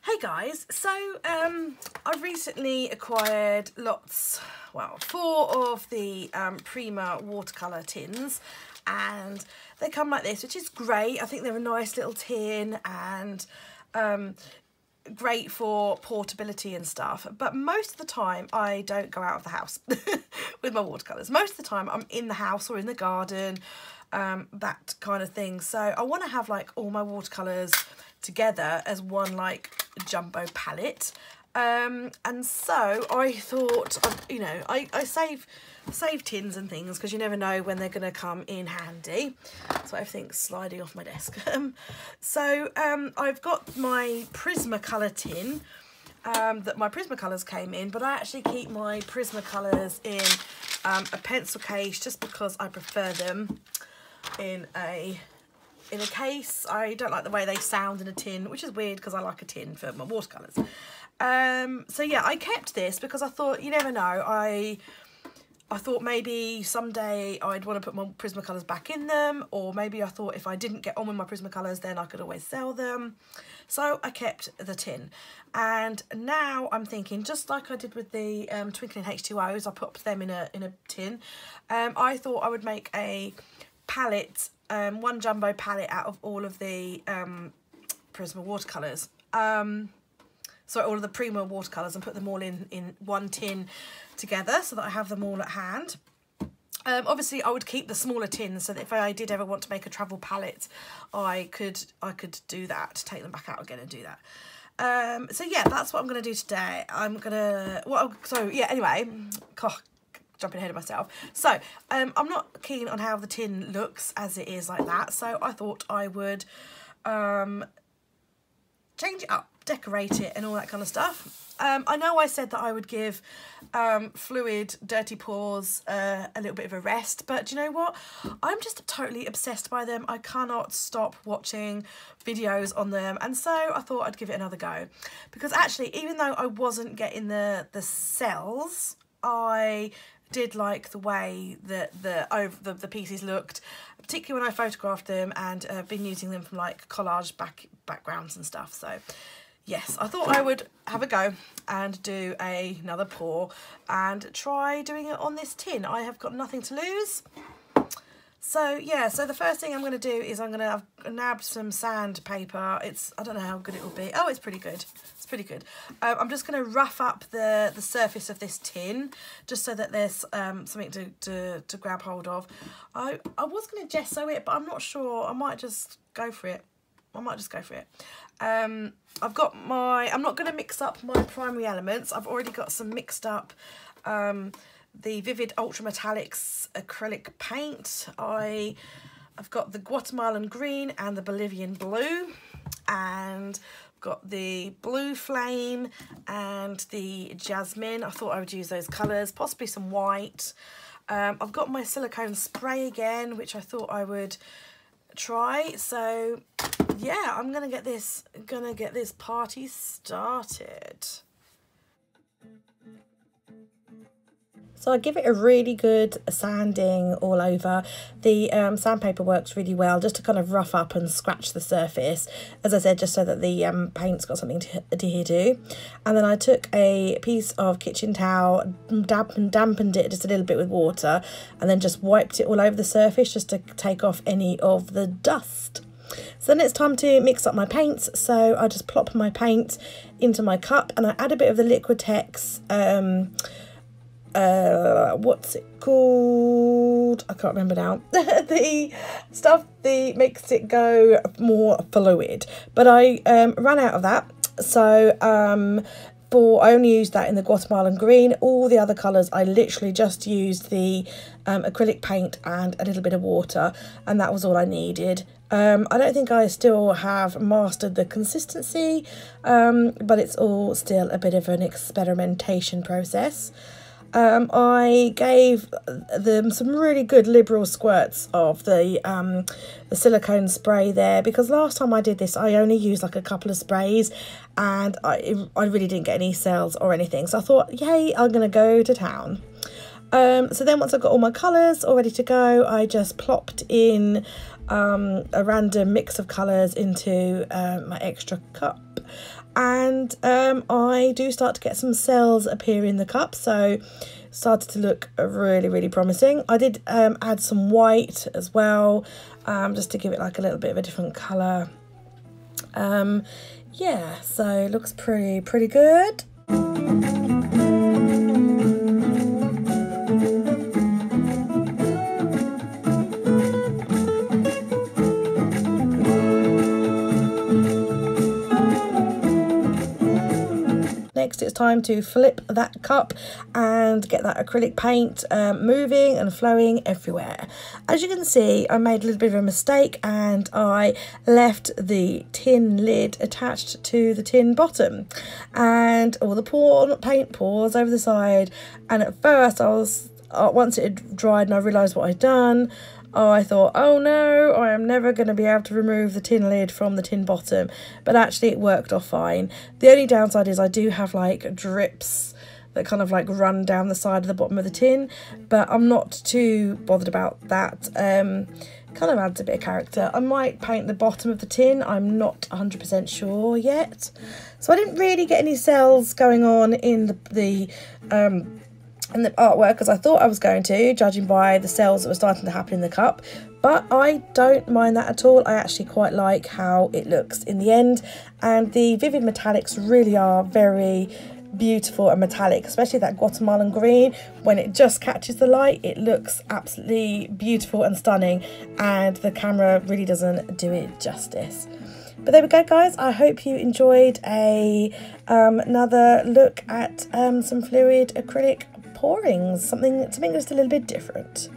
Hey guys, so I've recently acquired four of the Prima watercolour tins, and they come like this, which is great. I think they're a nice little tin and great for portability and stuff, but most of the time I don't go out of the house with my watercolours. Most of the time I'm in the house or in the garden, that kind of thing. So I want to have like all my watercolours together as one like jumbo palette, and so I thought, I save tins and things because you never know when they're going to come in handy. So everything's sliding off my desk. I've got my Prismacolor tin that my Prismacolors came in, but I actually keep my Prismacolors in a pencil case just because I prefer them in a case. I don't like the way they sound in a tin, which is weird because I like a tin for my watercolours. So yeah, I kept this because I thought, you never know, I thought maybe someday I'd want to put my Prismacolors back in them, or maybe I thought if I didn't get on with my Prismacolors then I could always sell them. So I kept the tin, and now I'm thinking, just like I did with the Twinkling H2Os, I put them in a tin. I thought I would make a palette, one jumbo palette out of all of the Prisma watercolours. Sorry, all of the Prima watercolours, and put them all in one tin together so that I have them all at hand. Obviously I would keep the smaller tins so that if I did ever want to make a travel palette, I could do that, take them back out again and do that. So yeah, that's what I'm going to do today. Anyway, jumping ahead of myself. So I'm not keen on how the tin looks as it is like that, so I thought I would change it up, decorate it and all that kind of stuff. I know I said that I would give Fluid Dirty Paws a little bit of a rest, but do you know what? I'm just totally obsessed by them. I cannot stop watching videos on them, and so I thought I'd give it another go. Because actually, even though I wasn't getting the cells, I did like the way that the pieces looked, particularly when I photographed them, and been using them from like collage backgrounds and stuff. So yes, I thought I would have a go and do another pour and try doing it on this tin. I have got nothing to lose. So yeah, so the first thing I'm going to do is I'm going to nab some sandpaper. I don't know how good it will be. Oh, it's pretty good. It's pretty good. I'm just going to rough up the surface of this tin just so that there's something to grab hold of. I was going to gesso it, but I'm not sure. I might just go for it. I'm not going to mix up my primary elements. I've already got some mixed up the Vivid Ultra Metallics acrylic paint. I've got the Guatemalan green and the Bolivian blue, and I've got the blue flame and the jasmine. I thought I would use those colours, possibly some white. I've got my silicone spray again, which I thought I would try. So yeah, I'm gonna get this party started. So I give it a really good sanding all over. The sandpaper works really well just to kind of rough up and scratch the surface, as I said, just so that the paint's got something to adhere to. And then I took a piece of kitchen towel, dampened it just a little bit with water, and then just wiped it all over the surface just to take off any of the dust. So then it's time to mix up my paints. So I just plop my paint into my cup, and I add a bit of the Liquitex, what's it called? I can't remember now. The stuff that makes it go more fluid, but I ran out of that. So I only used that in the Guatemalan green. All the other colours I literally just used the acrylic paint and a little bit of water, and that was all I needed. I don't think I still have mastered the consistency, but it's all still a bit of an experimentation process. I gave them some really good liberal squirts of the silicone spray there, because last time I did this I only used like a couple of sprays and I really didn't get any cells or anything. So I thought, yay, I'm going to go to town. So then once I've got all my colours all ready to go, I just plopped in a random mix of colours into my extra cup. And I do start to get some cells appear in the cup, so started to look really promising. I did add some white as well, just to give it like a little bit of a different colour. Yeah, so it looks pretty good. Next, it's time to flip that cup and get that acrylic paint moving and flowing everywhere. As you can see, I made a little bit of a mistake and I left the tin lid attached to the tin bottom, and all the paint pours over the side. And at first I was, once it had dried and I realised what I'd done, I thought, oh no, I am never going to be able to remove the tin lid from the tin bottom. But actually it worked off fine. The only downside is I do have like drips that kind of like run down the side of the bottom of the tin, but I'm not too bothered about that. Kind of adds a bit of character. I might paint the bottom of the tin, I'm not 100% sure yet. So I didn't really get any cells going on in the artwork as I thought I was going to, judging by the cells that were starting to happen in the cup. But I don't mind that at all. I actually quite like how it looks in the end, and the vivid metallics really are very beautiful and metallic, especially that Guatemalan green. When it just catches the light, it looks absolutely beautiful and stunning, and the camera really doesn't do it justice. But there we go, guys. I hope you enjoyed another look at some fluid acrylic pourings, something just a little bit different.